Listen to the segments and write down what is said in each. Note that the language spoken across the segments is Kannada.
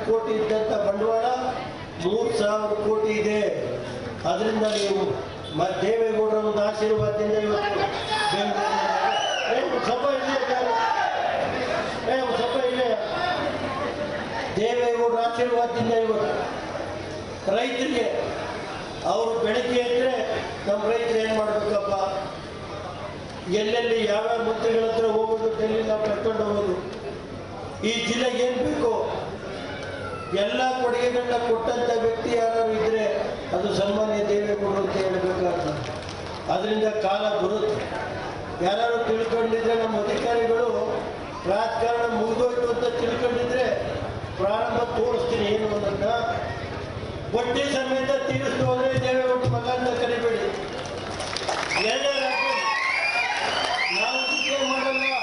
ಕೋಟಿ ಇದ್ದಂಥ ಬಂಡವಾಳ 3,000 ಕೋಟಿ ಇದೆ. ಅದರಿಂದ ನೀವು ದೇವೇಗೌಡರ ಒಂದು ಆಶೀರ್ವಾದದಿಂದ ಇವತ್ತು ದೇವೇಗೌಡರ ಆಶೀರ್ವಾದದಿಂದ ಇವತ್ತು ರೈತರಿಗೆ ಅವರು ಬೆಳಗ್ಗೆ ಇದ್ದರೆ ನಮ್ಮ ರೈತರು ಏನು ಮಾಡಬೇಕಪ್ಪ, ಎಲ್ಲೆಲ್ಲಿ ಯಾವ್ಯಾವ ಮಂತ್ರಿಗಳ ಹತ್ರ ಹೋಗೋದು, ಡೆಲ್ಲಿ ನಾವು ಕರ್ಕೊಂಡು ಹೋಗೋದು, ಈ ಜಿಲ್ಲೆಗೆ ಏನು ಬೇಕು ಎಲ್ಲ ಕೊಡುಗೆಗಳನ್ನ ಕೊಟ್ಟಂಥ ವ್ಯಕ್ತಿ ಯಾರು ಇದ್ದರೆ ಅದು ಸನ್ಮಾನ್ಯ ದೇವೇಗೌಡರು ಅಂತ ಹೇಳಬೇಕಾಗ್ತದೆ. ಅದರಿಂದ ಕಾಲ ಬರುತ್ತೆ. ಯಾರು ತಿಳ್ಕೊಂಡಿದ್ರೆ ನಮ್ಮ ಅಧಿಕಾರಿಗಳು ರಾಜಕಾರಣ ಮುಗಿದೋಯ್ತು ಅಂತ ತಿಳ್ಕೊಂಡಿದ್ರೆ ಪ್ರಾರಂಭ ತೋರಿಸ್ತೀನಿ ಏನು ಅನ್ನೋದನ್ನ ಬಡ್ಡಿ ಸಮೇತ ತೀರಿಸ್ತು ಹೋದ್ರೆ ದೇವೇಗೌಡ ಮಗ ಅಂತ ಕರಿಬೇಡಿ. ನಾವು ಟೀಕೆ ಮಾಡಲ್ಲ.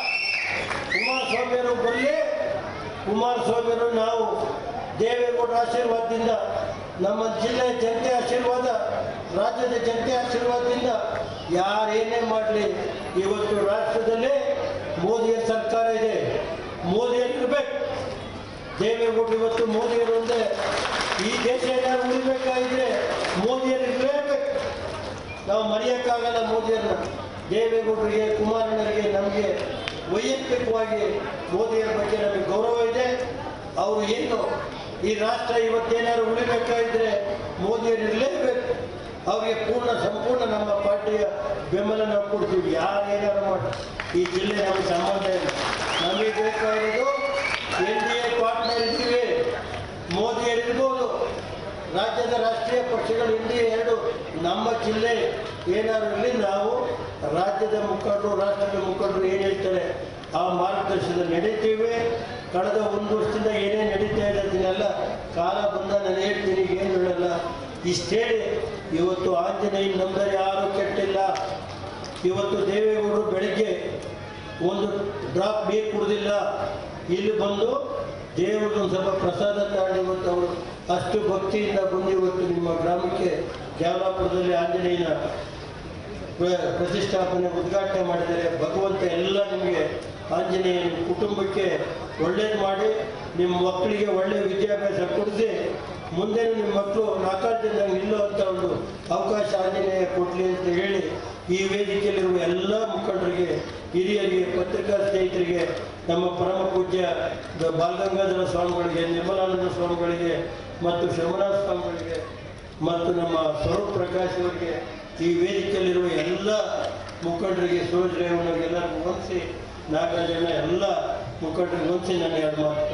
ಕುಮಾರಸ್ವಾಮಿಯವರು ಬರಲಿ, ಕುಮಾರಸ್ವಾಮಿಯವರು ನಾವು ದೇವೇಗೌಡರ ಆಶೀರ್ವಾದದಿಂದ, ನಮ್ಮ ಜಿಲ್ಲೆಯ ಜನತೆ ಆಶೀರ್ವಾದ, ರಾಜ್ಯದ ಜನತೆ ಆಶೀರ್ವಾದದಿಂದ ಯಾರೇನೇ ಮಾಡಲಿ ಇವತ್ತು ರಾಷ್ಟ್ರದಲ್ಲಿ ಮೋದಿಯ ಸರ್ಕಾರ ಇದೆ. ಮೋದಿಯಲ್ಲಿರ್ಬೇಕು. ದೇವೇಗೌಡರು ಇವತ್ತು ಮೋದಿಯರು ಒಂದೇ. ಈ ದೇಶ ಏನಾದ್ರು ಉಳಿಬೇಕಾಗಿದ್ರೆ ಮೋದಿಯಲ್ಲಿರಲೇಬೇಕು. ನಾವು ಮರೆಯೋಕ್ಕಾಗಲ್ಲ ಮೋದಿಯರನ್ನ. ದೇವೇಗೌಡರಿಗೆ, ಕುಮಾರಣ್ಣರಿಗೆ, ನಮಗೆ ವೈಯಕ್ತಿಕವಾಗಿ ಮೋದಿಯರ ಬಗ್ಗೆ ನಮಗೆ ಗೌರವ ಇದೆ. ಅವರು ಏನು ಈ ರಾಷ್ಟ್ರ ಇವತ್ತೇನಾದ್ರು ಉಳಿಬೇಕಾಗಿದ್ರೆ ಮೋದಿಯರಿರಲೇಬೇಕು. ಅವರಿಗೆ ಸಂಪೂರ್ಣ ನಮ್ಮ ಪಾರ್ಟಿಯ ಬೆಂಬಲ ನಾವು ಕೊಡ್ತೀವಿ. ಯಾರೇನಾದ್ರು ಮಾಡಿ ಈ ಜಿಲ್ಲೆ ನಮಗೆ ಸಂಬಂಧ ಇಲ್ಲ. ನಮಗೆ ಬೇಕಾಗಿರೋದು NDA ಪಾರ್ಟ್ನರ್ ಇದ್ದೀವಿ. ಮೋದಿಯರಿರ್ಬೋದು, ರಾಜ್ಯದ ರಾಷ್ಟ್ರೀಯ ಪಕ್ಷಗಳು NDA ಎರಡು. ನಮ್ಮ ಜಿಲ್ಲೆ ಏನಾದ್ರು ಇರಲಿ, ನಾವು ರಾಜ್ಯದ ಮುಖಂಡರು, ರಾಷ್ಟ್ರದ ಮುಖಂಡರು ಏನು ಹೇಳ್ತಾರೆ ಆ ಮಾರ್ಗದರ್ಶನದಲ್ಲಿ ನಡೀತೀವಿ. ಕಳೆದ 1 ವರ್ಷದಿಂದ ಏನೇ ನಡೀತಾ ಇದೆ ಅದನ್ನೆಲ್ಲ ಕಾಲ ಬಂದ ನಾನು ಹೇಳ್ತೀನಿ, ಏನು ಹೇಳಲ್ಲ. ಇಷ್ಟೇ ಇವತ್ತು ಆಂಜನೇಯ ನಂಬರ್ ಯಾರೂ ಕೆಟ್ಟಿಲ್ಲ. ಇವತ್ತು ದೇವೇಗೌಡರು ಬೆಳಗ್ಗೆ ಒಂದು ಡ್ರಾಪ್ ನೀರು ಕುಡಿದಿಲ್ಲ. ಇಲ್ಲಿ ಬಂದು ದೇವರೊಂದು ಸ್ವಲ್ಪ ಪ್ರಸಾದ ತಗೊಂಡು ಇವತ್ತು ಅವರು ಅಷ್ಟು ಭಕ್ತಿಯಿಂದ ಬಂದು ಇವತ್ತು ನಿಮ್ಮ ಗ್ರಾಮಕ್ಕೆ ಜಾವಲಾಪುರದಲ್ಲಿ ಆಂಜನೇಯನ ಪ್ರತಿಷ್ಠಾಪನೆ ಉದ್ಘಾಟನೆ ಮಾಡಿದ್ದಾರೆ. ಭಗವಂತ ಎಲ್ಲ ನಿಮಗೆ ಆಂಜನೇಯ ನಿಮ್ಮ ಕುಟುಂಬಕ್ಕೆ ಒಳ್ಳೇದು ಮಾಡಿ, ನಿಮ್ಮ ಮಕ್ಕಳಿಗೆ ಒಳ್ಳೆಯ ವಿದ್ಯಾಭ್ಯಾಸ ಕೊಡಿಸಿ, ಮುಂದೆ ನಿಮ್ಮ ಮಕ್ಕಳು 4 ಜನ ನಿಲ್ಲುವಂಥ ಒಂದು ಅವಕಾಶ ಆಂಜನೇಯ ಕೊಡಲಿ ಅಂತ ಹೇಳಿ ಈ ವೇದಿಕೆಯಲ್ಲಿರುವ ಎಲ್ಲ ಮುಖಂಡರಿಗೆ, ಹಿರಿಯರಿಗೆ, ಪತ್ರಿಕಾ ಸ್ನೇಹಿತರಿಗೆ, ನಮ್ಮ ಪರಮ ಪೂಜ್ಯ ಬಾಲಗಂಗಾಧರ ಸ್ವಾಮಿಗಳಿಗೆ, ನಿರ್ಮಲಾನಂದ ಸ್ವಾಮಿಗಳಿಗೆ ಮತ್ತು ಶ್ರಮನಾಥ ಸ್ವಾಮಿಗಳಿಗೆ ಮತ್ತು ನಮ್ಮ ಸ್ವರೂಪ್ ಪ್ರಕಾಶ್ ಅವರಿಗೆ, ಈ ವೇದಿಕೆಯಲ್ಲಿರುವ ಎಲ್ಲ ಮುಖಂಡರಿಗೆ, ಸೂರಜ್ ರೇವಣ್ಣರಿಗೆಲ್ಲರಿಗೂ ವಂದಿಸಿ, ನಾಗರಾಜನ ಎಲ್ಲ ಮುಖಂಡರಿಗೆ ವಂದಿಸಿ ನಾನು 2 ಮಾತು